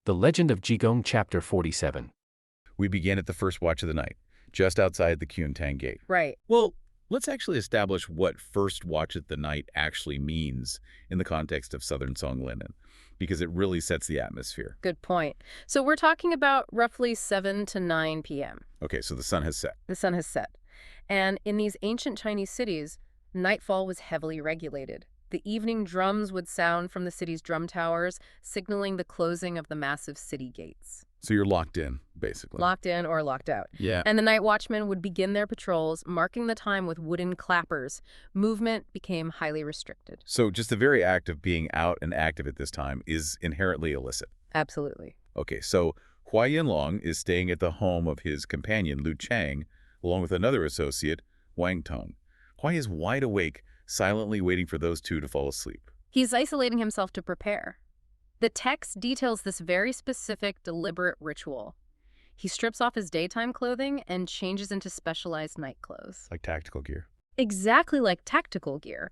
The Legend of Jigong Chapter 47. We begin at the first watch of the night, just outside the Kuntang Gate. Right. Well, let's actually establish what first watch of the night actually means in the context of Southern Song Linen, because it really sets the atmosphere. Good point. So we're talking about roughly 7 to 9 p.m. Okay, so the sun has set. The sun has set. And in these ancient Chinese cities, nightfall was heavily regulated. The evening drums would sound from the city's drum towers, signaling the closing of the massive city gates. So you're locked in, basically. Locked in or locked out. Yeah. And the night watchmen would begin their patrols, marking the time with wooden clappers. Movement became highly restricted. So just the very act of being out and active at this time is inherently illicit. Absolutely. Okay, so Hua Yunlong is staying at the home of his companion, Lu Chang, along with another associate, Wang Tong. Hua is wide awake, silently waiting for those two to fall asleep. He's isolating himself to prepare. The text details this very specific, deliberate ritual. He strips off his daytime clothing and changes into specialized night clothes. Like tactical gear. Exactly like tactical gear.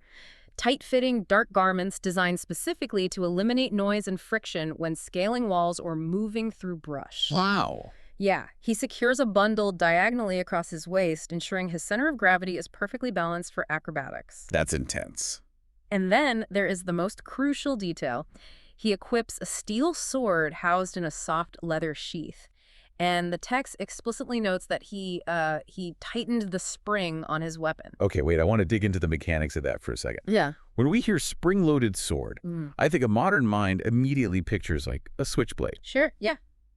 Tight-fitting, dark garments designed specifically to eliminate noise and friction when scaling walls or moving through brush. Wow. Yeah, he secures a bundle diagonally across his waist, ensuring his center of gravity is perfectly balanced for acrobatics. That's intense. And then there is the most crucial detail. He equips a steel sword housed in a soft leather sheath. And the text explicitly notes that he tightened the spring on his weapon. Okay, wait, I want to dig into the mechanics of that for a second. Yeah. When we hear spring-loaded sword, I think a modern mind immediately pictures like a switchblade. Sure, yeah.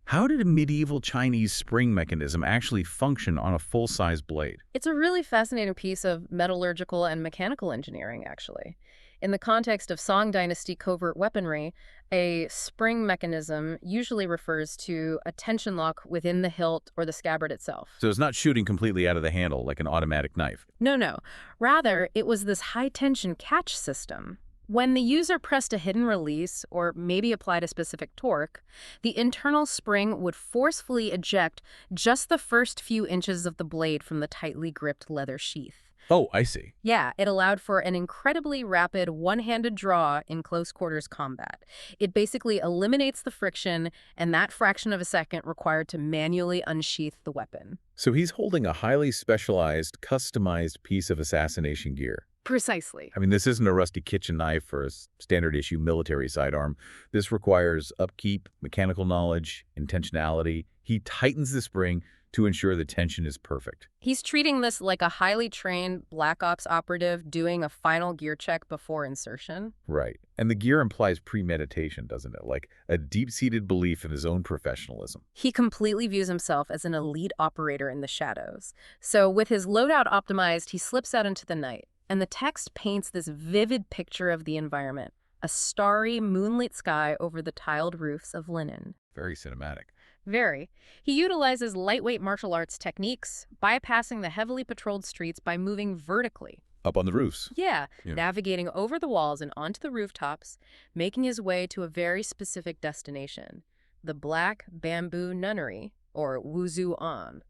How did a medieval Chinese spring mechanism actually function on a full-size blade? It's a really fascinating piece of metallurgical and mechanical engineering, actually. In the context of Song Dynasty covert weaponry, a spring mechanism usually refers to a tension lock within the hilt or the scabbard itself. So it's not shooting completely out of the handle like an automatic knife. No. Rather, it was this high-tension catch system. When the user pressed a hidden release, or maybe applied a specific torque, the internal spring would forcefully eject just the first few inches of the blade from the tightly gripped leather sheath. Oh, I see. Yeah, it allowed for an incredibly rapid one-handed draw in close-quarters combat. It basically eliminates the friction and that fraction of a second required to manually unsheath the weapon. So he's holding a highly specialized, customized piece of assassination gear. Precisely. I mean, this isn't a rusty kitchen knife or a standard-issue military sidearm. This requires upkeep, mechanical knowledge, intentionality. He tightens the spring to ensure the tension is perfect. He's treating this like a highly trained Black Ops operative doing a final gear check before insertion. Right. And the gear implies premeditation, doesn't it? Like a deep-seated belief in his own professionalism. He completely views himself as an elite operator in the shadows. So with his loadout optimized, he slips out into the night. And the text paints this vivid picture of the environment, a starry, moonlit sky over the tiled roofs of Linen. Very cinematic. Very. He utilizes lightweight martial arts techniques, bypassing the heavily patrolled streets by moving vertically. Up on the roofs. Yeah, Yeah. navigating over the walls and onto the rooftops, making his way to a very specific destination, the Black Bamboo Nunnery, or Wuzu An.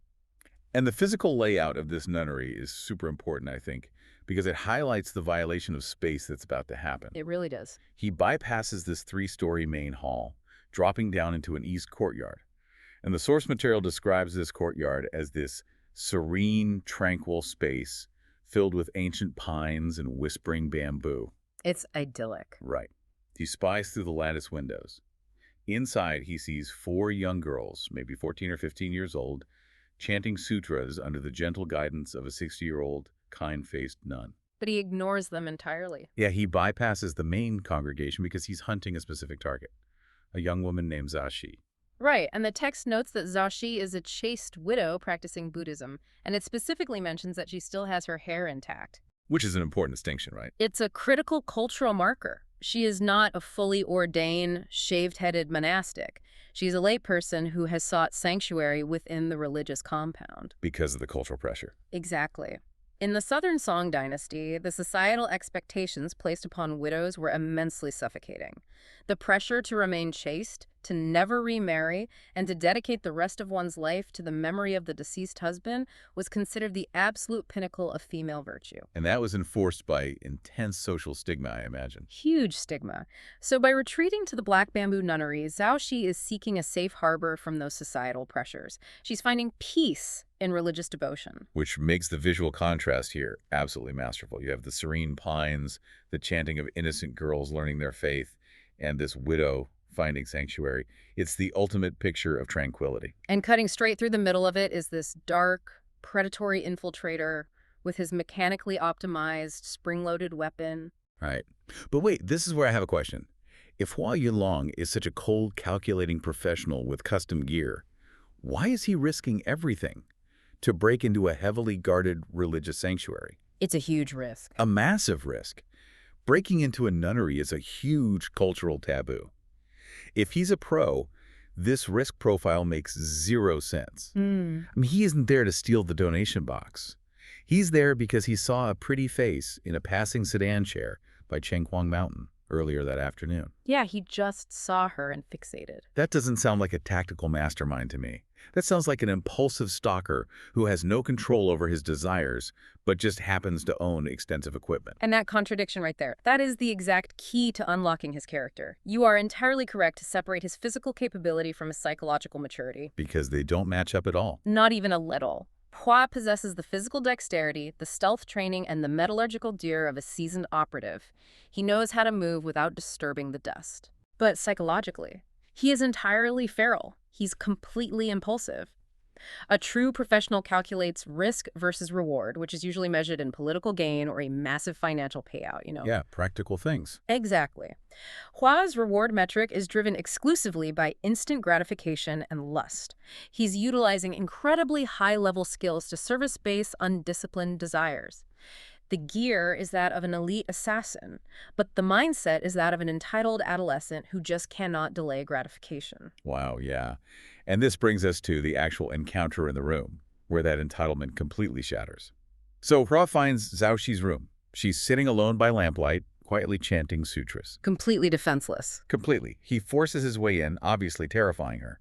And the physical layout of this nunnery is super important, I think, because it highlights the violation of space that's about to happen. It really does. He bypasses this 3-story main hall, dropping down into an east courtyard. And the source material describes this courtyard as this serene, tranquil space filled with ancient pines and whispering bamboo. It's idyllic. Right. He spies through the lattice windows. Inside, he sees 4 young girls, maybe 14 or 15 years old, chanting sutras under the gentle guidance of a 60-year-old, kind-faced nun. But he ignores them entirely. Yeah, he bypasses the main congregation because he's hunting a specific target, a young woman named Zashi. Right, and the text notes that Zashi is a chaste widow practicing Buddhism, and it specifically mentions that she still has her hair intact. Which is an important distinction, right? It's a critical cultural marker. She is not a fully ordained, shaved-headed monastic. She's a layperson who has sought sanctuary within the religious compound. Because of the cultural pressure. Exactly. In the Southern Song Dynasty, the societal expectations placed upon widows were immensely suffocating. The pressure to remain chaste, to never remarry and to dedicate the rest of one's life to the memory of the deceased husband was considered the absolute pinnacle of female virtue. And that was enforced by intense social stigma, I imagine. Huge stigma. So by retreating to the Black Bamboo Nunnery, Zhao Xi is seeking a safe harbor from those societal pressures. She's finding peace in religious devotion. Which makes the visual contrast here absolutely masterful. You have the serene pines, the chanting of innocent girls learning their faith, and this widow finding sanctuary. It's the ultimate picture of tranquility. And cutting straight through the middle of it is this dark, predatory infiltrator with his mechanically optimized, spring-loaded weapon. Right. But wait, this is where I have a question. If Hua Yunlong is such a cold, calculating professional with custom gear, why is he risking everything to break into a heavily guarded religious sanctuary? It's a huge risk. A massive risk. Breaking into a nunnery is a huge cultural taboo. If he's a pro, this risk profile makes zero sense. I mean, he isn't there to steal the donation box. He's there because he saw a pretty face in a passing sedan chair by Chenghuang Mountain earlier that afternoon. Yeah, he just saw her and fixated. That doesn't sound like a tactical mastermind to me. That sounds like an impulsive stalker who has no control over his desires, but just happens to own extensive equipment. And that contradiction right there, that is the exact key to unlocking his character. You are entirely correct to separate his physical capability from his psychological maturity. Because they don't match up at all. Not even a little. Hua possesses the physical dexterity, the stealth training, and the metallurgical gear of a seasoned operative. He knows how to move without disturbing the dust. But psychologically, he is entirely feral. He's completely impulsive. A true professional calculates risk versus reward, which is usually measured in political gain or a massive financial payout, Yeah, practical things. Exactly. Hua's reward metric is driven exclusively by instant gratification and lust. He's utilizing incredibly high-level skills to service base undisciplined desires. The gear is that of an elite assassin, but the mindset is that of an entitled adolescent who just cannot delay gratification. Wow, yeah. And this brings us to the actual encounter in the room, where that entitlement completely shatters. So Hua finds Zhao Xi's room. She's sitting alone by lamplight, quietly chanting sutras. Completely defenseless. Completely. He forces his way in, obviously terrifying her.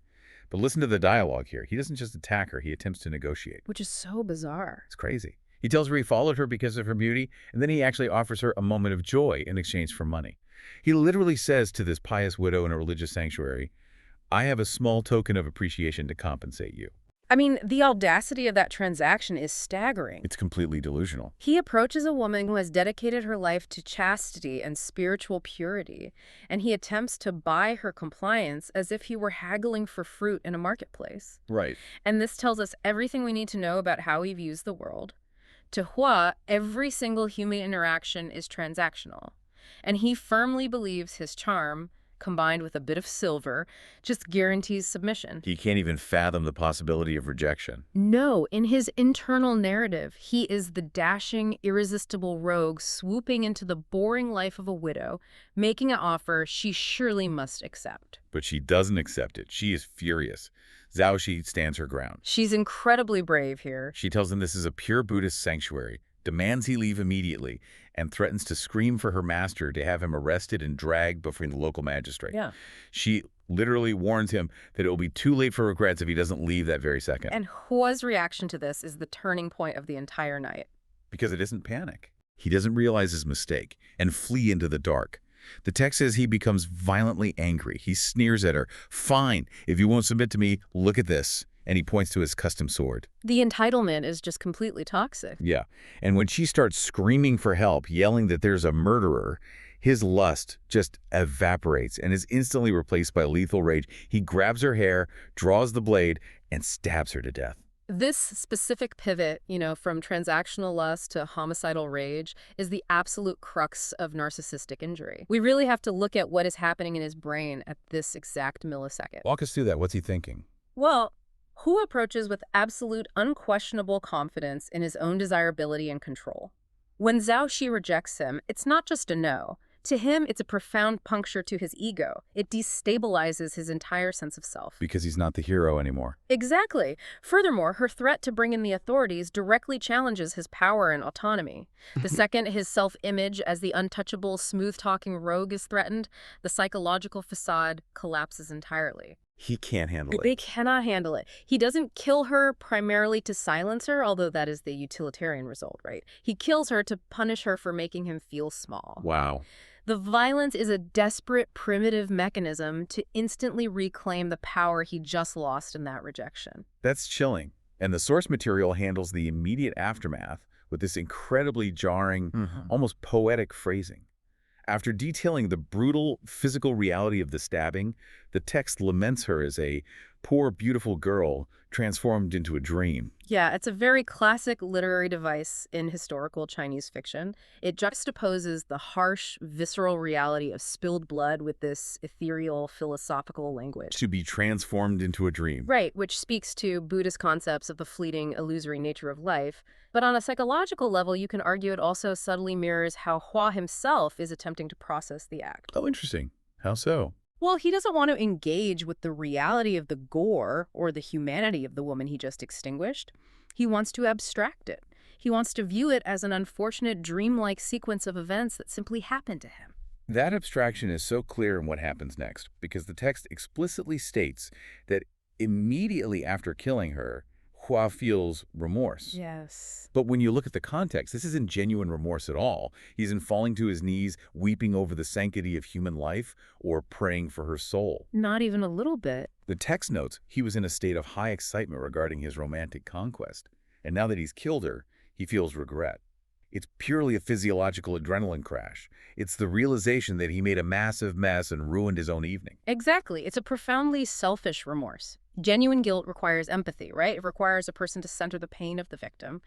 But listen to the dialogue here. He doesn't just attack her, he attempts to negotiate. Which is so bizarre. It's crazy. He tells her he followed her because of her beauty, and then he actually offers her a moment of joy in exchange for money. He literally says to this pious widow in a religious sanctuary, "I have a small token of appreciation to compensate you." I mean, the audacity of that transaction is staggering. It's completely delusional. He approaches a woman who has dedicated her life to chastity and spiritual purity, and he attempts to buy her compliance as if he were haggling for fruit in a marketplace. Right. And this tells us everything we need to know about how he views the world. To Hua, every single human interaction is transactional, and he firmly believes his charm, combined with a bit of silver, just guarantees submission. He can't even fathom the possibility of rejection. No, in his internal narrative, he is the dashing, irresistible rogue swooping into the boring life of a widow, making an offer she surely must accept. But she doesn't accept it. She is furious. Zhao Xi stands her ground. She's incredibly brave here. She tells him this is a pure Buddhist sanctuary, demands he leave immediately, and threatens to scream for her master to have him arrested and dragged before the local magistrate. Yeah. She literally warns him that it will be too late for regrets if he doesn't leave that very second. And Hua's reaction to this is the turning point of the entire night. Because it isn't panic. He doesn't realize his mistake and flee into the dark. The text says he becomes violently angry. He sneers at her. "Fine, if you won't submit to me, look at this." And he points to his custom sword. The entitlement is just completely toxic. Yeah. And when she starts screaming for help, yelling that there's a murderer, his lust just evaporates and is instantly replaced by lethal rage. He grabs her hair, draws the blade, and stabs her to death. This specific pivot, from transactional lust to homicidal rage, is the absolute crux of narcissistic injury. We really have to look at what is happening in his brain at this exact millisecond. Walk us through that. What's he thinking? Well, Hu approaches with absolute, unquestionable confidence in his own desirability and control. When Zhao Xi rejects him, it's not just a no. To him, it's a profound puncture to his ego. It destabilizes his entire sense of self. Because he's not the hero anymore. Exactly. Furthermore, her threat to bring in the authorities directly challenges his power and autonomy. The second his self-image as the untouchable, smooth-talking rogue is threatened, the psychological facade collapses entirely. He can't handle They it. cannot handle it. He doesn't kill her primarily to silence her, although that is the utilitarian result, right? He kills her to punish her for making him feel small. Wow. The violence is a desperate, primitive mechanism to instantly reclaim the power he just lost in that rejection. That's chilling. And the source material handles the immediate aftermath with this incredibly jarring, almost poetic phrasing. After detailing the brutal physical reality of the stabbing, the text laments her as a poor, beautiful girl transformed into a dream. Yeah, it's a very classic literary device in historical Chinese fiction. It juxtaposes the harsh, visceral reality of spilled blood with this ethereal, philosophical language. To be transformed into a dream. Right, which speaks to Buddhist concepts of the fleeting, illusory nature of life. But on a psychological level, you can argue it also subtly mirrors how Hua himself is attempting to process the act. Oh, interesting. How so? Well, he doesn't want to engage with the reality of the gore or the humanity of the woman he just extinguished. He wants to abstract it. He wants to view it as an unfortunate dreamlike sequence of events that simply happened to him. That abstraction is so clear in what happens next, because the text explicitly states that immediately after killing her, Hua feels remorse. Yes. But when you look at the context, this isn't genuine remorse at all. He isn't falling to his knees, weeping over the sanctity of human life, or praying for her soul. Not even a little bit. The text notes he was in a state of high excitement regarding his romantic conquest. And now that he's killed her, he feels regret. It's purely a physiological adrenaline crash. It's the realization that he made a massive mess and ruined his own evening. Exactly. It's a profoundly selfish remorse. Genuine guilt requires empathy, right? It requires a person to center the pain of the victim.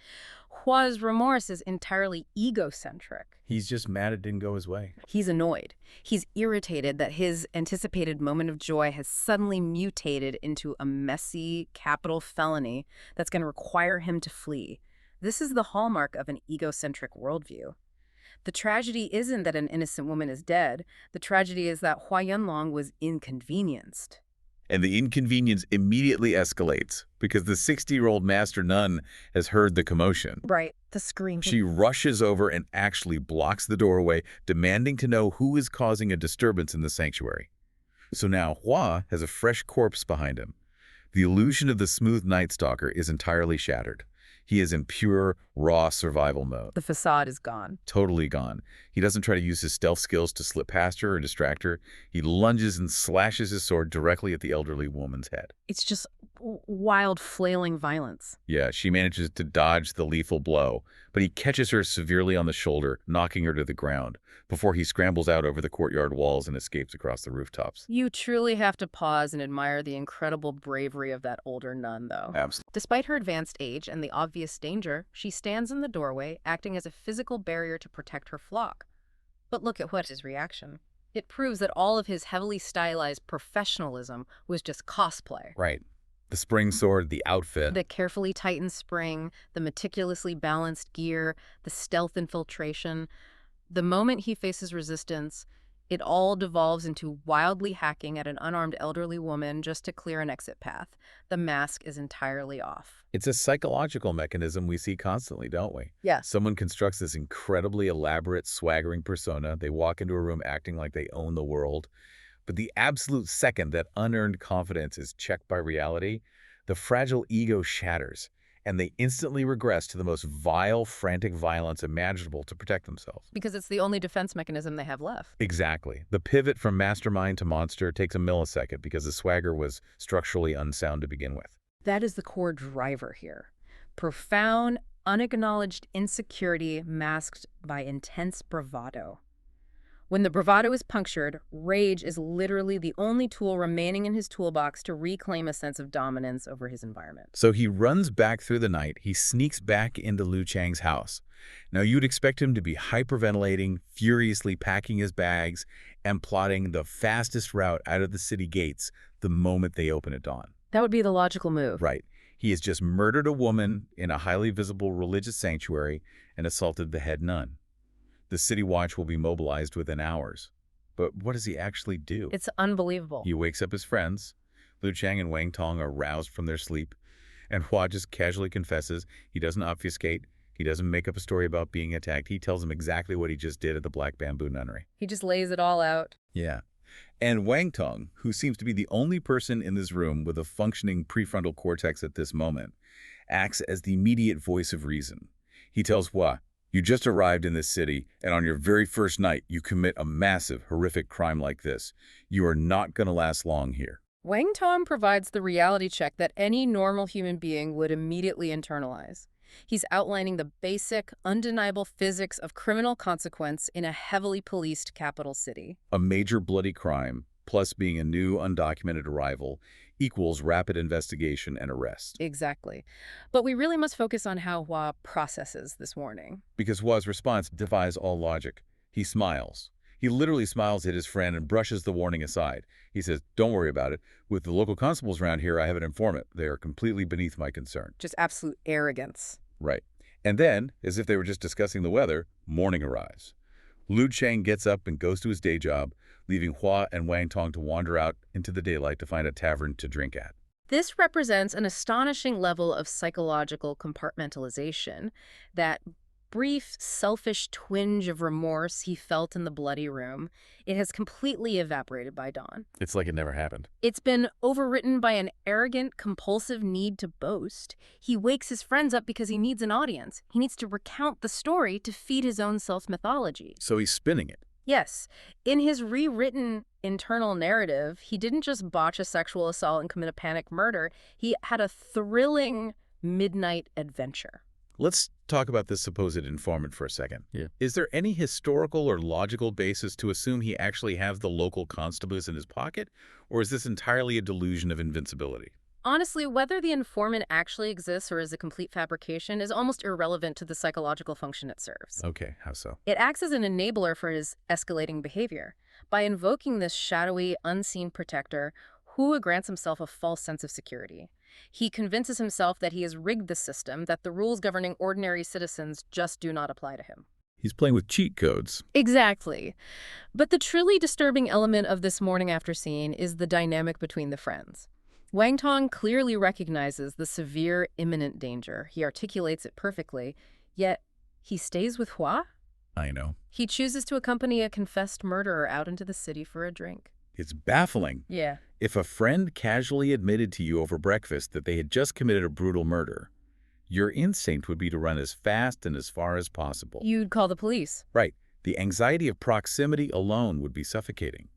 Hua's remorse is entirely egocentric. He's just mad it didn't go his way. He's annoyed. He's irritated that his anticipated moment of joy has suddenly mutated into a messy capital felony that's going to require him to flee. This is the hallmark of an egocentric worldview. The tragedy isn't that an innocent woman is dead. The tragedy is that Hua Yunlong was inconvenienced. And the inconvenience immediately escalates because the 60-year-old master nun has heard the commotion. Right, the scream. She rushes over and actually blocks the doorway, demanding to know who is causing a disturbance in the sanctuary. So now Hua has a fresh corpse behind him. The illusion of the smooth Night Stalker is entirely shattered. He is in pure, raw survival mode. The facade is gone. Totally gone. He doesn't try to use his stealth skills to slip past her or distract her. He lunges and slashes his sword directly at the elderly woman's head. It's just wild, flailing violence. Yeah, she manages to dodge the lethal blow, but he catches her severely on the shoulder, knocking her to the ground, before he scrambles out over the courtyard walls and escapes across the rooftops. You truly have to pause and admire the incredible bravery of that older nun, though. Absolutely. Despite her advanced age and the obvious danger, she stands in the doorway, acting as a physical barrier to protect her flock. But look at his reaction. It proves that all of his heavily stylized professionalism was just cosplay. Right. The spring sword, the outfit. The carefully tightened spring, the meticulously balanced gear, the stealth infiltration. The moment he faces resistance, it all devolves into wildly hacking at an unarmed elderly woman just to clear an exit path. The mask is entirely off. It's a psychological mechanism we see constantly, don't we? Yes. Someone constructs this incredibly elaborate, swaggering persona. They walk into a room acting like they own the world. But the absolute second that unearned confidence is checked by reality, the fragile ego shatters, and they instantly regress to the most vile, frantic violence imaginable to protect themselves. Because it's the only defense mechanism they have left. Exactly. The pivot from mastermind to monster takes a millisecond because the swagger was structurally unsound to begin with. That is the core driver here. Profound, unacknowledged insecurity masked by intense bravado. When the bravado is punctured, rage is literally the only tool remaining in his toolbox to reclaim a sense of dominance over his environment. So he runs back through the night. He sneaks back into Liu Chang's house. Now, you'd expect him to be hyperventilating, furiously packing his bags, and plotting the fastest route out of the city gates the moment they open at dawn. That would be the logical move. Right. He has just murdered a woman in a highly visible religious sanctuary and assaulted the head nun. The city watch will be mobilized within hours. But what does he actually do? It's unbelievable. He wakes up his friends. Liu Chang and Wang Tong are roused from their sleep, and Hua just casually confesses. He doesn't obfuscate. He doesn't make up a story about being attacked. He tells them exactly what he just did at the Black Bamboo Nunnery. He just lays it all out. Yeah. And Wang Tong, who seems to be the only person in this room with a functioning prefrontal cortex at this moment, acts as the immediate voice of reason. He tells Hua, "You just arrived in this city, and on your very first night, you commit a massive, horrific crime like this. You are not going to last long here." Wang Tong provides the reality check that any normal human being would immediately internalize. He's outlining the basic, undeniable physics of criminal consequence in a heavily policed capital city. A major bloody crime, plus being a new, undocumented arrival, equals rapid investigation and arrest. Exactly. But we really must focus on how Hua processes this warning. Because Hua's response defies all logic. He smiles. He literally smiles at his friend and brushes the warning aside. He says, "Don't worry about it. With the local constables around here, I have an informant. They are completely beneath my concern." Just absolute arrogance. Right. And then, as if they were just discussing the weather, morning arrives. Liu Chang gets up and goes to his day job, leaving Hua and Wang Tong to wander out into the daylight to find a tavern to drink at. This represents an astonishing level of psychological compartmentalization. That brief, selfish twinge of remorse he felt in the bloody room, it has completely evaporated by dawn. It's like it never happened. It's been overwritten by an arrogant, compulsive need to boast. He wakes his friends up because he needs an audience. He needs to recount the story to feed his own self-mythology. So he's spinning it. Yes, in his rewritten internal narrative, he didn't just botch a sexual assault and commit a panic murder. He had a thrilling midnight adventure. Let's talk about this supposed informant for a second. Yeah. Is there any historical or logical basis to assume he actually has the local constables in his pocket? Or is this entirely a delusion of invincibility? Honestly, whether the informant actually exists or is a complete fabrication is almost irrelevant to the psychological function it serves. Okay, how so? It acts as an enabler for his escalating behavior. By invoking this shadowy, unseen protector, Hua grants himself a false sense of security. He convinces himself that he has rigged the system, that the rules governing ordinary citizens just do not apply to him. He's playing with cheat codes. Exactly. But the truly disturbing element of this morning after scene is the dynamic between the friends. Wang Tong clearly recognizes the severe, imminent danger. He articulates it perfectly, yet he stays with Hua? I know. He chooses to accompany a confessed murderer out into the city for a drink. It's baffling. Yeah. If a friend casually admitted to you over breakfast that they had just committed a brutal murder, your instinct would be to run as fast and as far as possible. You'd call the police. Right. The anxiety of proximity alone would be suffocating.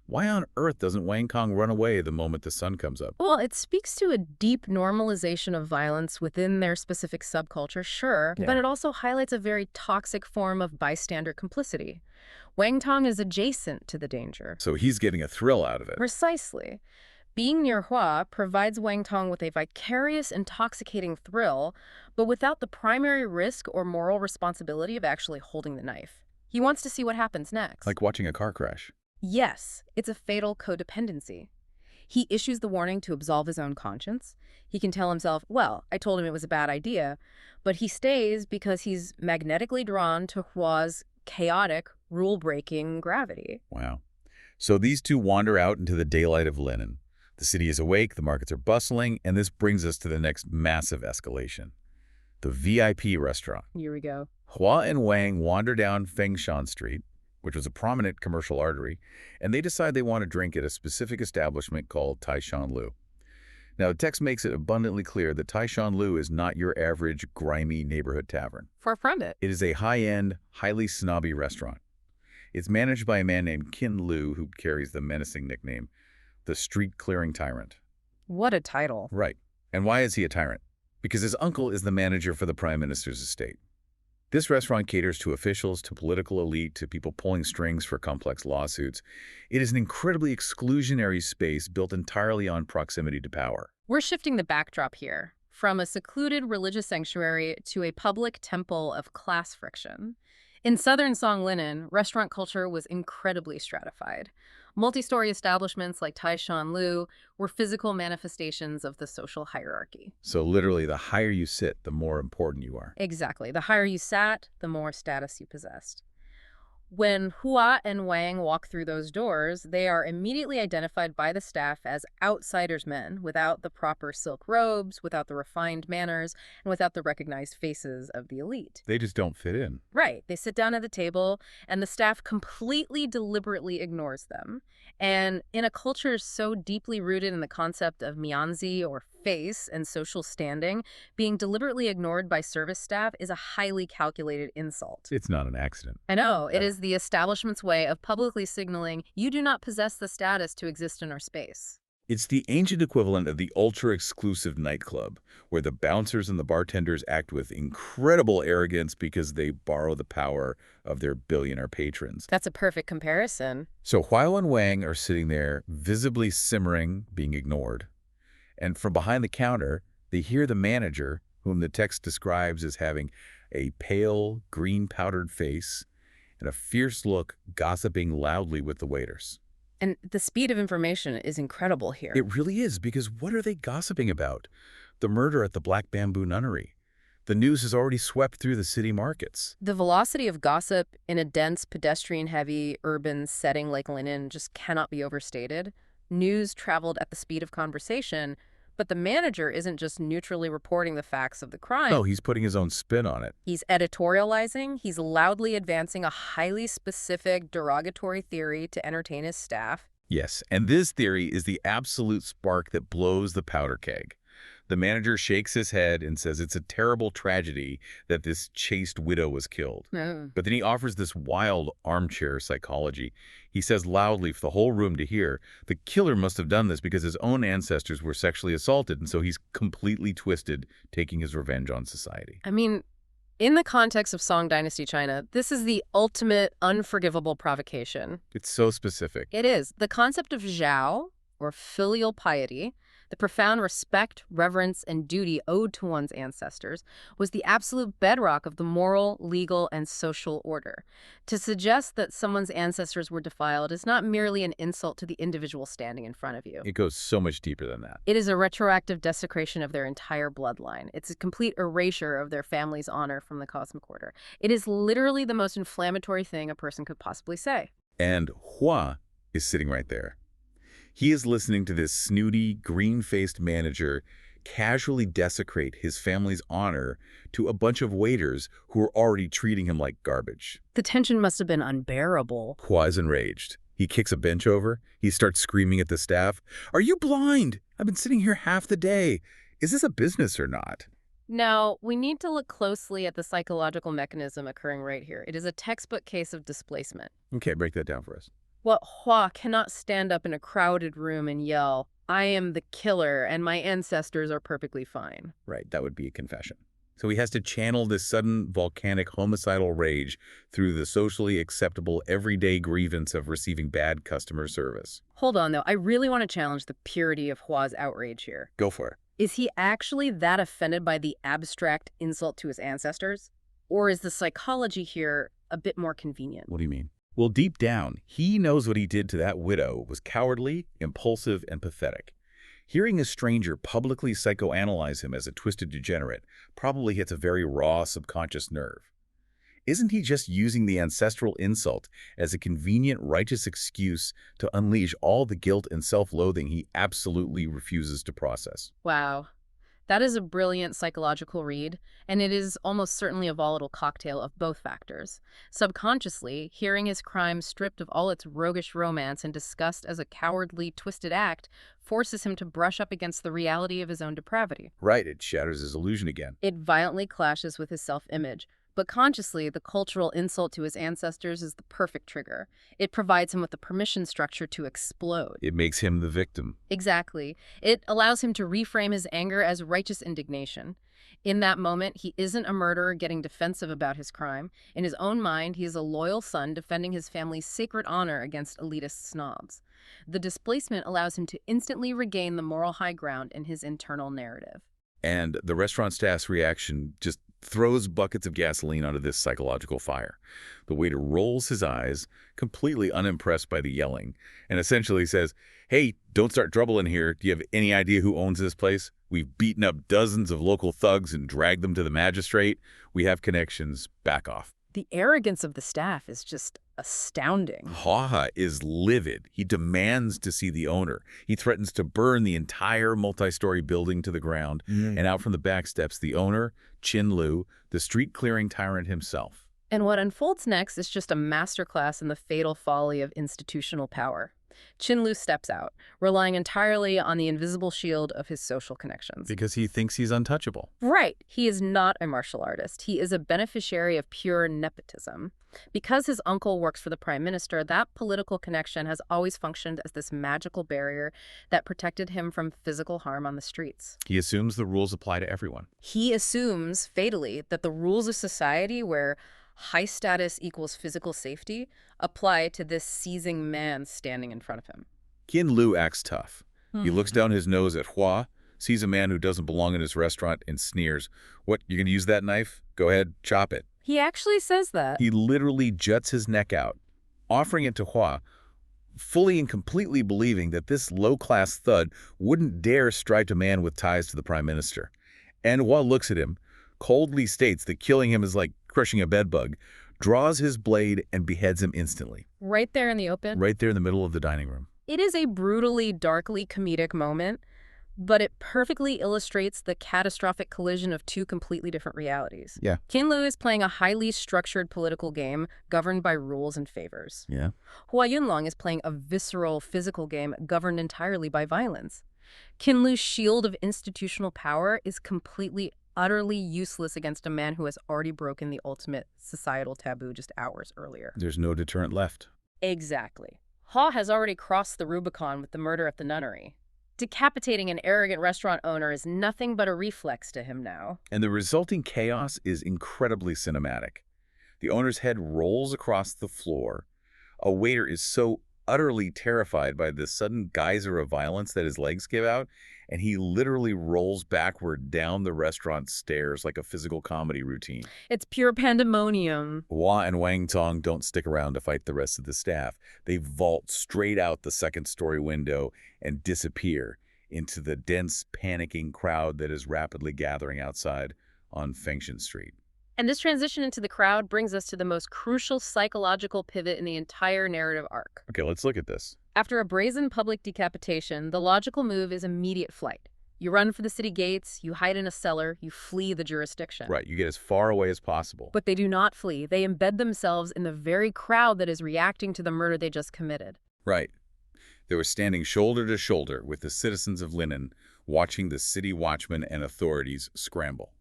Why on earth doesn't Wang Tong run away the moment the sun comes up? Well, it speaks to a deep normalization of violence within their specific subculture, sure, Yeah. but it also highlights a very toxic form of bystander complicity. Wang Tong is adjacent to the danger. So he's getting a thrill out of it. Precisely. Being near Hua provides Wang Tong with a vicarious, intoxicating thrill, but without the primary risk or moral responsibility of actually holding the knife. He wants to see what happens next. Like watching a car crash. Yes, it's a fatal codependency. He issues the warning to absolve his own conscience. He can tell himself, well, I told him it was a bad idea, but he stays because he's magnetically drawn to Hua's chaotic, rule-breaking gravity. Wow. So these two wander out into the daylight of linen. The city is awake, the markets are bustling, and this brings us to the next massive escalation. The VIP restaurant. Here we go. Hua and Wang wander down Fengshan Street, which was a prominent commercial artery, and they decide they want to drink at a specific establishment called Taishan Lu. Now, the text makes it abundantly clear that Taishan Lu is not your average grimy neighborhood tavern. Far from it. It is a high-end, highly snobby restaurant. It's managed by a man named Qin Lu, who carries the menacing nickname, the Street Clearing Tyrant. What a title. Right. And why is he a tyrant? Because his uncle is the manager for the Prime Minister's estate. This restaurant caters to officials, to political elite, to people pulling strings for complex lawsuits. It is an incredibly exclusionary space built entirely on proximity to power. We're shifting the backdrop here, from a secluded religious sanctuary to a public temple of class friction. In southern Songlinin, restaurant culture was incredibly stratified. Multi-story establishments like Taishan Lu were physical manifestations of the social hierarchy. So literally, the higher you sit, the more important you are. Exactly. The higher you sat, the more status you possessed. When Hua and Wang walk through those doors, they are immediately identified by the staff as outsiders men, without the proper silk robes, without the refined manners, and without the recognized faces of the elite. They just don't fit in. Right. They sit down at the table, and the staff completely deliberately ignores them. And in a culture so deeply rooted in the concept of mianzi, or face, and social standing, being deliberately ignored by service staff is a highly calculated insult. It's not an accident. I know. It is the establishment's way of publicly signaling, you do not possess the status to exist in our space. It's the ancient equivalent of the ultra-exclusive nightclub, where the bouncers and the bartenders act with incredible arrogance because they borrow the power of their billionaire patrons. That's a perfect comparison. So Huao and Wang are sitting there, visibly simmering, being ignored. And from behind the counter, they hear the manager, whom the text describes as having a pale, green-powdered face and a fierce look, gossiping loudly with the waiters. And the speed of information is incredible here. It really is, because what are they gossiping about? The murder at the Black Bamboo Nunnery. The news has already swept through the city markets. The velocity of gossip in a dense, pedestrian-heavy, urban setting like Linen just cannot be overstated. News traveled at the speed of conversation, but the manager isn't just neutrally reporting the facts of the crime. No, he's putting his own spin on it. He's editorializing. He's loudly advancing a highly specific, derogatory theory to entertain his staff. Yes, and this theory is the absolute spark that blows the powder keg. The manager shakes his head and says it's a terrible tragedy that this chaste widow was killed. Oh. But then he offers this wild armchair psychology. He says loudly for the whole room to hear, the killer must have done this because his own ancestors were sexually assaulted, and so he's completely twisted, taking his revenge on society. I mean, in the context of Song Dynasty China, this is the ultimate unforgivable provocation. It's so specific. It is. The concept of zhao, or filial piety, the profound respect, reverence, and duty owed to one's ancestors, was the absolute bedrock of the moral, legal, and social order. To suggest that someone's ancestors were defiled is not merely an insult to the individual standing in front of you. It goes so much deeper than that. It is a retroactive desecration of their entire bloodline. It's a complete erasure of their family's honor from the cosmic order. It is literally the most inflammatory thing a person could possibly say. And Hua is sitting right there. He is listening to this snooty, green-faced manager casually desecrate his family's honor to a bunch of waiters who are already treating him like garbage. The tension must have been unbearable. Hua is enraged. He kicks a bench over. He starts screaming at the staff, "Are you blind? I've been sitting here half the day. Is this a business or not?" Now, we need to look closely at the psychological mechanism occurring right here. It is a textbook case of displacement. Okay, break that down for us. Well, Hua cannot stand up in a crowded room and yell, "I am the killer and my ancestors are perfectly fine." Right, that would be a confession. So he has to channel this sudden volcanic homicidal rage through the socially acceptable everyday grievance of receiving bad customer service. Hold on, though. I really want to challenge the purity of Hua's outrage here. Go for it. Is he actually that offended by the abstract insult to his ancestors? Or is the psychology here a bit more convenient? What do you mean? Well, deep down, he knows what he did to that widow was cowardly, impulsive, and pathetic. Hearing a stranger publicly psychoanalyze him as a twisted degenerate probably hits a very raw subconscious nerve. Isn't he just using the ancestral insult as a convenient, righteous excuse to unleash all the guilt and self-loathing he absolutely refuses to process? Wow. That is a brilliant psychological read, and it is almost certainly a volatile cocktail of both factors. Subconsciously, hearing his crime stripped of all its roguish romance and discussed as a cowardly, twisted act forces him to brush up against the reality of his own depravity. Right, it shatters his illusion again. It violently clashes with his self-image. But consciously, the cultural insult to his ancestors is the perfect trigger. It provides him with the permission structure to explode. It makes him the victim. Exactly. It allows him to reframe his anger as righteous indignation. In that moment, he isn't a murderer getting defensive about his crime. In his own mind, he is a loyal son defending his family's sacred honor against elitist snobs. The displacement allows him to instantly regain the moral high ground in his internal narrative. And the restaurant staff's reaction just throws buckets of gasoline onto this psychological fire. The waiter rolls his eyes, completely unimpressed by the yelling, and essentially says, "Hey, don't start trouble in here. Do you have any idea who owns this place? We've beaten up dozens of local thugs and dragged them to the magistrate. We have connections. Back off." The arrogance of the staff is just astounding. Hua is livid. He demands to see the owner. He threatens to burn the entire multi-story building to the ground. And out from the back steps the owner, Qin Lu, the street-clearing tyrant himself. And what unfolds next is just a masterclass in the fatal folly of institutional power. Qin Lu steps out, relying entirely on the invisible shield of his social connections. Because he thinks he's untouchable. Right. He is not a martial artist. He is a beneficiary of pure nepotism. Because his uncle works for the prime minister, that political connection has always functioned as this magical barrier that protected him from physical harm on the streets. He assumes the rules apply to everyone. He assumes, fatally, that the rules of society where high status equals physical safety apply to this seizing man standing in front of him. Qin Lu acts tough. He looks down his nose at Hua, sees a man who doesn't belong in his restaurant, and sneers. What, you gonna use that knife? Go ahead, chop it. He actually says that. He literally juts his neck out, offering it to Hua, fully and completely believing that this low-class thud wouldn't dare strike a man with ties to the prime minister. And Hua looks at him, coldly states that killing him is like crushing a bedbug, draws his blade and beheads him instantly. Right there in the open? Right there in the middle of the dining room. It is a brutally, darkly comedic moment, but it perfectly illustrates the catastrophic collision of two completely different realities. Yeah. Qin Lu is playing a highly structured political game governed by rules and favors. Yeah. Hua Yunlong is playing a visceral, physical game governed entirely by violence. Qin Lu's shield of institutional power is completely, utterly useless against a man who has already broken the ultimate societal taboo just hours earlier. There's no deterrent left. Exactly. Hua has already crossed the Rubicon with the murder at the nunnery. Decapitating an arrogant restaurant owner is nothing but a reflex to him now. And the resulting chaos is incredibly cinematic. The owner's head rolls across the floor. A waiter is so utterly terrified by this sudden geyser of violence that his legs give out, and he literally rolls backward down the restaurant stairs like a physical comedy routine. It's pure pandemonium. Hua and Wang Tong don't stick around to fight the rest of the staff. They vault straight out the second-story window and disappear into the dense, panicking crowd that is rapidly gathering outside on Fengshan Street. And this transition into the crowd brings us to the most crucial psychological pivot in the entire narrative arc. Okay, let's look at this. After a brazen public decapitation, the logical move is immediate flight. You run for the city gates, you hide in a cellar, you flee the jurisdiction. Right, you get as far away as possible. But they do not flee. They embed themselves in the very crowd that is reacting to the murder they just committed. Right. They were standing shoulder to shoulder with the citizens of Linen, watching the city watchmen and authorities scramble.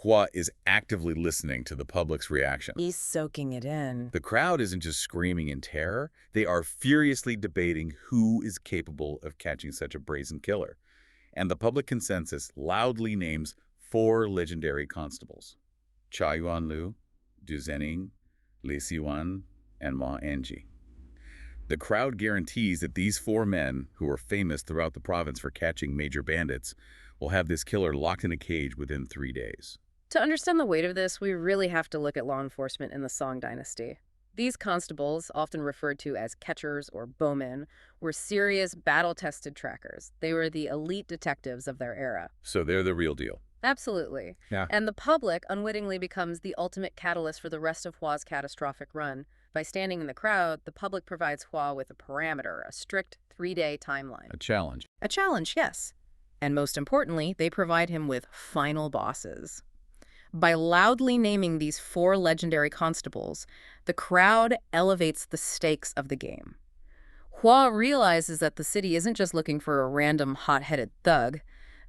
Hua is actively listening to the public's reaction. He's soaking it in. The crowd isn't just screaming in terror. They are furiously debating who is capable of catching such a brazen killer. And the public consensus loudly names 4 legendary constables: Cha Yuanlu, Du Zening, Li Siwan, and Ma Anji. The crowd guarantees that these 4 men, who are famous throughout the province for catching major bandits, will have this killer locked in a cage within 3 days. To understand the weight of this, we really have to look at law enforcement in the Song dynasty. These constables, often referred to as catchers or bowmen, were serious, battle-tested trackers. They were the elite detectives of their era. So they're the real deal. Absolutely. Yeah. And the public unwittingly becomes the ultimate catalyst for the rest of Hua's catastrophic run. By standing in the crowd, the public provides Hua with a parameter, a strict 3-day timeline. A challenge. A challenge, yes. And most importantly, they provide him with final bosses. By loudly naming these 4 legendary constables, the crowd elevates the stakes of the game. Hua realizes that the city isn't just looking for a random hot-headed thug.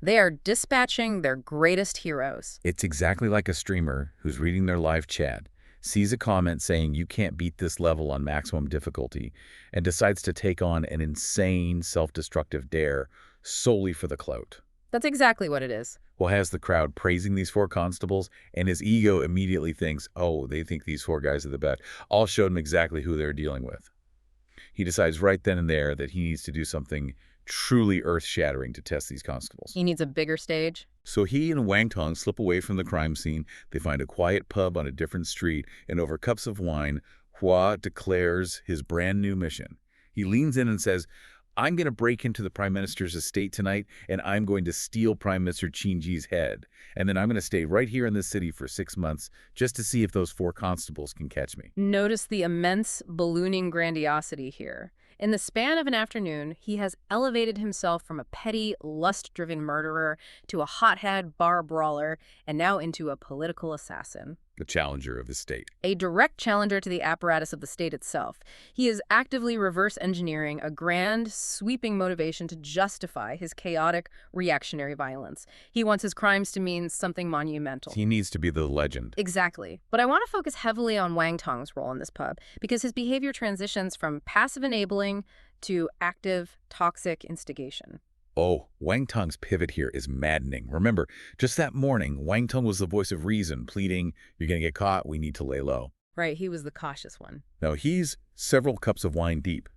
They are dispatching their greatest heroes. It's exactly like a streamer who's reading their live chat, sees a comment saying you can't beat this level on maximum difficulty, and decides to take on an insane self-destructive dare solely for the clout. That's exactly what it is. Well, has the crowd praising these 4 constables, and his ego immediately thinks, oh, they think these 4 guys are the best. I'll show them exactly who they're dealing with. He decides right then and there that he needs to do something truly earth-shattering to test these constables. He needs a bigger stage. So he and Wang Tong slip away from the crime scene. They find a quiet pub on a different street, and over cups of wine, Hua declares his brand new mission. He leans in and says, I'm going to break into the Prime Minister's estate tonight, and I'm going to steal Prime Minister Qingji's head. And then I'm going to stay right here in this city for 6 months just to see if those 4 constables can catch me. Notice the immense ballooning grandiosity here. In the span of an afternoon, he has elevated himself from a petty, lust-driven murderer to a hothead bar brawler and now into a political assassin. The challenger of his state. A direct challenger to the apparatus of the state itself. He is actively reverse engineering a grand, sweeping motivation to justify his chaotic, reactionary violence. He wants his crimes to mean something monumental. He needs to be the legend. Exactly. But I want to focus heavily on Wang Tong's role in this pub, because his behavior transitions from passive enabling to active, toxic instigation. Oh, Wang Tong's pivot here is maddening. Remember, just that morning, Wang Tong was the voice of reason, pleading, "You're going to get caught, we need to lay low." Right, he was the cautious one. Now he's several cups of wine deep.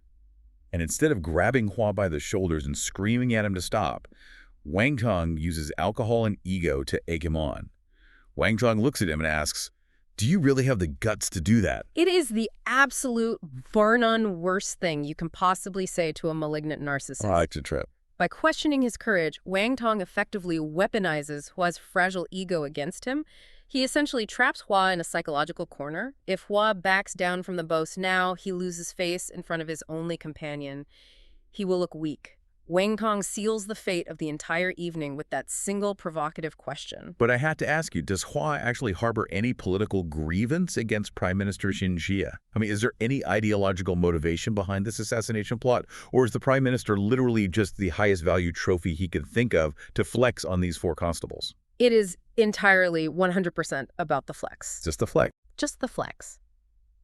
And instead of grabbing Hua by the shoulders and screaming at him to stop, Wang Tong uses alcohol and ego to egg him on. Wang Tong looks at him and asks, "Do you really have the guts to do that?" It is the absolute bar-none worst thing you can possibly say to a malignant narcissist. I like to trip. By questioning his courage, Wang Tong effectively weaponizes Hua's fragile ego against him. He essentially traps Hua in a psychological corner. If Hua backs down from the boast now, he loses face in front of his only companion. He will look weak. Wang Tong seals the fate of the entire evening with that single provocative question. But I had to ask you, does Hua actually harbor any political grievance against Prime Minister Qingji? I mean, is there any ideological motivation behind this assassination plot? Or is the Prime Minister literally just the highest value trophy he could think of to flex on these 4 constables? It is entirely 100% about the flex. Just the flex. Just the flex.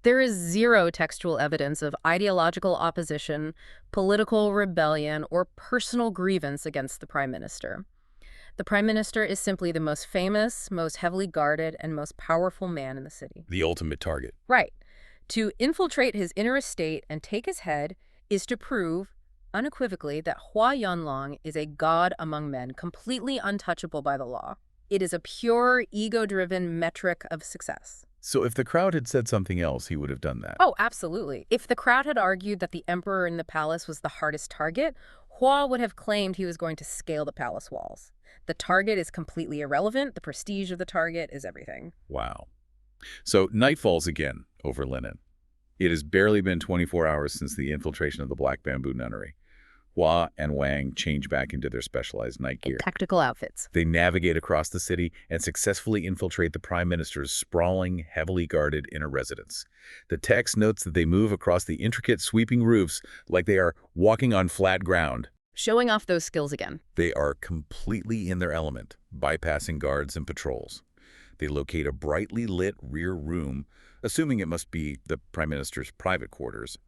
There is zero textual evidence of ideological opposition, political rebellion, or personal grievance against the Prime Minister. The Prime Minister is simply the most famous, most heavily guarded, and most powerful man in the city. The ultimate target. Right. To infiltrate his inner estate and take his head is to prove, unequivocally, that Yunlong is a god among men, completely untouchable by the law. It is a pure, ego-driven metric of success. So if the crowd had said something else, he would have done that. Oh, absolutely. If the crowd had argued that the emperor in the palace was the hardest target, Hua would have claimed he was going to scale the palace walls. The target is completely irrelevant. The prestige of the target is everything. Wow. So night falls again over Linen. It has barely been 24 hours since the infiltration of the Black Bamboo Nunnery. Hua and Wang change back into their specialized night gear. Tactical outfits. They navigate across the city and successfully infiltrate the Prime Minister's sprawling, heavily guarded inner residence. The text notes that they move across the intricate, sweeping roofs like they are walking on flat ground. Showing off those skills again. They are completely in their element, bypassing guards and patrols. They locate a brightly lit rear room, assuming it must be the Prime Minister's private quarters.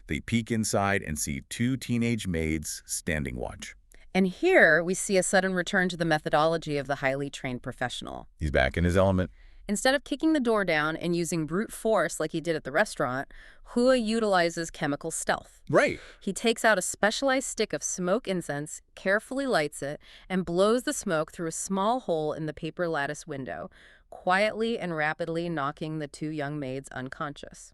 They peek inside and see 2 teenage maids standing watch. And here we see a sudden return to the methodology of the highly trained professional. He's back in his element. Instead of kicking the door down and using brute force like he did at the restaurant, Hua utilizes chemical stealth. Right. He takes out a specialized stick of smoke incense, carefully lights it, and blows the smoke through a small hole in the paper lattice window, quietly and rapidly knocking the 2 young maids unconscious.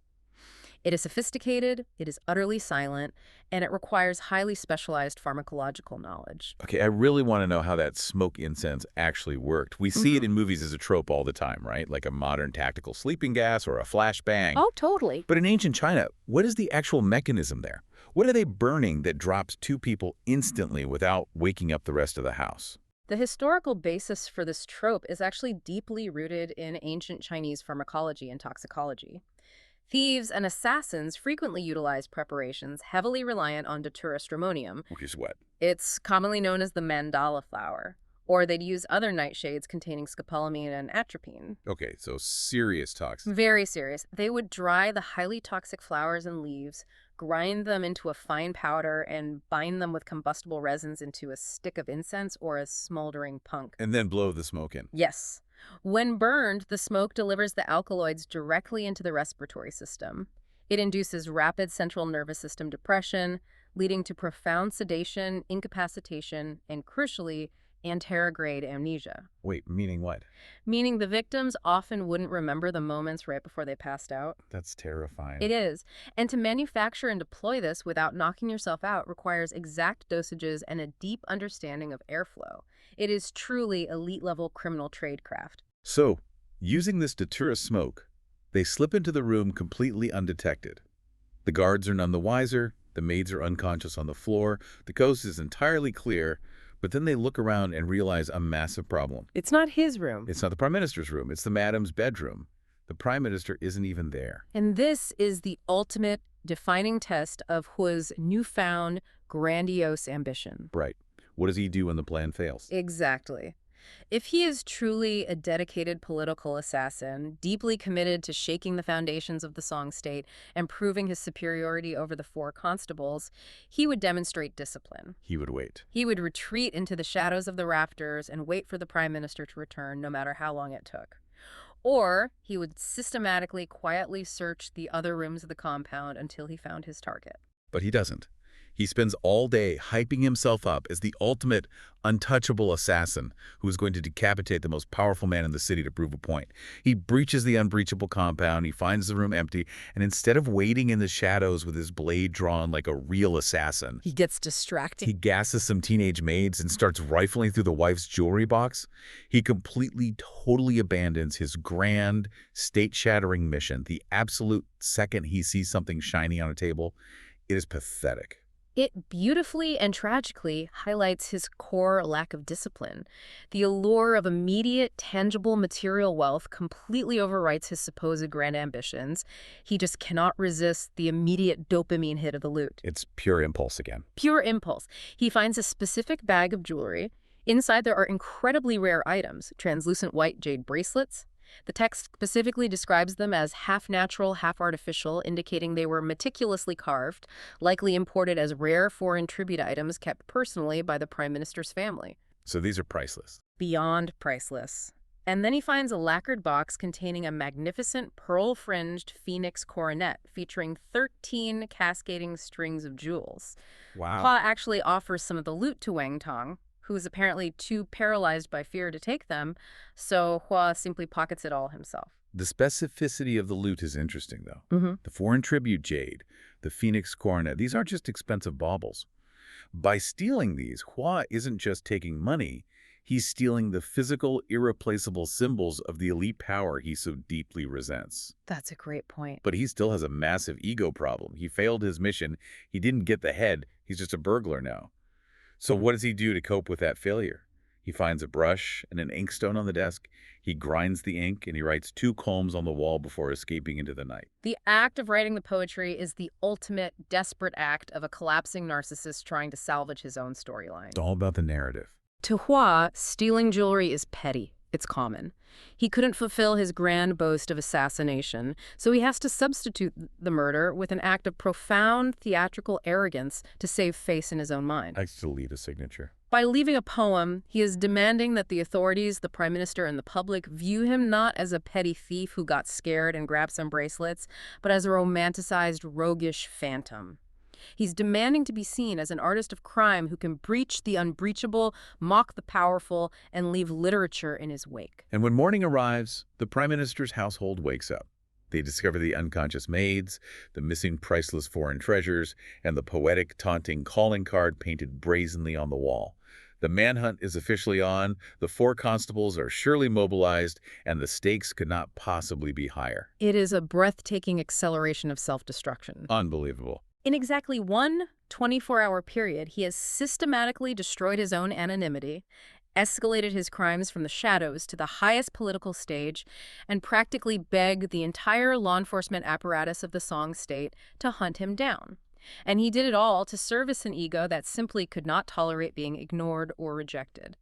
It is sophisticated, it is utterly silent, and it requires highly specialized pharmacological knowledge. Okay, I really want to know how that smoke incense actually worked. We see it in movies as a trope all the time, right? Like a modern tactical sleeping gas or a flashbang. Oh, totally. But in ancient China, what is the actual mechanism there? What are they burning that drops 2 people instantly without waking up the rest of the house? The historical basis for this trope is actually deeply rooted in ancient Chinese pharmacology and toxicology. Thieves and assassins frequently utilize preparations heavily reliant on Datura stramonium. Which is what? It's commonly known as the mandala flower. Or they'd use other nightshades containing scopolamine and atropine. Okay, so serious toxins. Very serious. They would dry the highly toxic flowers and leaves, grind them into a fine powder, and bind them with combustible resins into a stick of incense or a smoldering punk. And then blow the smoke in. Yes. When burned, the smoke delivers the alkaloids directly into the respiratory system. It induces rapid central nervous system depression, leading to profound sedation, incapacitation, and crucially, anterograde amnesia, Wait, meaning what? meaning the victims often wouldn't remember the moments right before they passed out. That's terrifying. It is. And to manufacture and deploy this without knocking yourself out requires exact dosages and a deep understanding of airflow. It is truly elite-level criminal tradecraft. So, using this to deter smoke, they slip into the room completely undetected. The guards are none the wiser, the maids are unconscious on the floor, the coast is entirely clear, but then they look around and realize a massive problem. It's not his room. It's not the Prime Minister's room, it's the Madam's bedroom. The Prime Minister isn't even there. And this is the ultimate defining test of Hua's newfound grandiose ambition. Right. What does he do when the plan fails? Exactly. If he is truly a dedicated political assassin, deeply committed to shaking the foundations of the Song state and proving his superiority over the four constables, he would demonstrate discipline. He would wait. He would retreat into the shadows of the rafters and wait for the Prime Minister to return, no matter how long it took. Or he would systematically, quietly search the other rooms of the compound until he found his target. But he doesn't. He spends all day hyping himself up as the ultimate untouchable assassin who is going to decapitate the most powerful man in the city to prove a point. He breaches the unbreachable compound, he finds the room empty, and instead of waiting in the shadows with his blade drawn like a real assassin, He gets distracted. he gasses some teenage maids and starts rifling through the wife's jewelry box. He completely, totally abandons his grand, state-shattering mission the absolute second he sees something shiny on a table. It is pathetic. It beautifully and tragically highlights his core lack of discipline. The allure of immediate, tangible material wealth completely overwrites his supposed grand ambitions. He just cannot resist the immediate dopamine hit of the loot. It's pure impulse again. Pure impulse. He finds a specific bag of jewelry. Inside there are incredibly rare items, translucent white jade bracelets. The text specifically describes them as half-natural, half-artificial, indicating they were meticulously carved, likely imported as rare foreign tribute items kept personally by the Prime Minister's family. So these are priceless. Beyond priceless. And then he finds a lacquered box containing a magnificent pearl-fringed phoenix coronet featuring 13 cascading strings of jewels. Wow. Pa actually offers some of the loot to Wang Tong, who is apparently too paralyzed by fear to take them, so Hua simply pockets it all himself. The specificity of the loot is interesting, though. The foreign tribute jade, the phoenix coronet, these aren't just expensive baubles. By stealing these, Hua isn't just taking money, he's stealing the physical, irreplaceable symbols of the elite power he so deeply resents. That's a great point. But he still has a massive ego problem. He failed his mission, he didn't get the head, he's just a burglar now. So what does he do to cope with that failure? He finds a brush and an inkstone on the desk. He grinds the ink and he writes 2 columns on the wall before escaping into the night. The act of writing the poetry is the ultimate, desperate act of a collapsing narcissist trying to salvage his own storyline. It's all about the narrative. To Hua, stealing jewelry is petty. It's common. He couldn't fulfill his grand boast of assassination, so he has to substitute the murder with an act of profound theatrical arrogance to save face in his own mind. I to leave a signature. By leaving a poem, he is demanding that the authorities, the Prime Minister, and the public view him not as a petty thief who got scared and grabbed some bracelets, but as a romanticized, roguish phantom. He's demanding to be seen as an artist of crime who can breach the unbreachable, mock the powerful, and leave literature in his wake. And when morning arrives, the Prime Minister's household wakes up. They discover the unconscious maids, the missing priceless foreign treasures, and the poetic, taunting calling card painted brazenly on the wall. The manhunt is officially on, the 4 constables are surely mobilized, and the stakes could not possibly be higher. It is a breathtaking acceleration of self-destruction. Unbelievable. In exactly one 24-hour period, he has systematically destroyed his own anonymity, escalated his crimes from the shadows to the highest political stage, and practically begged the entire law enforcement apparatus of the Song state to hunt him down. And he did it all to service an ego that simply could not tolerate being ignored or rejected.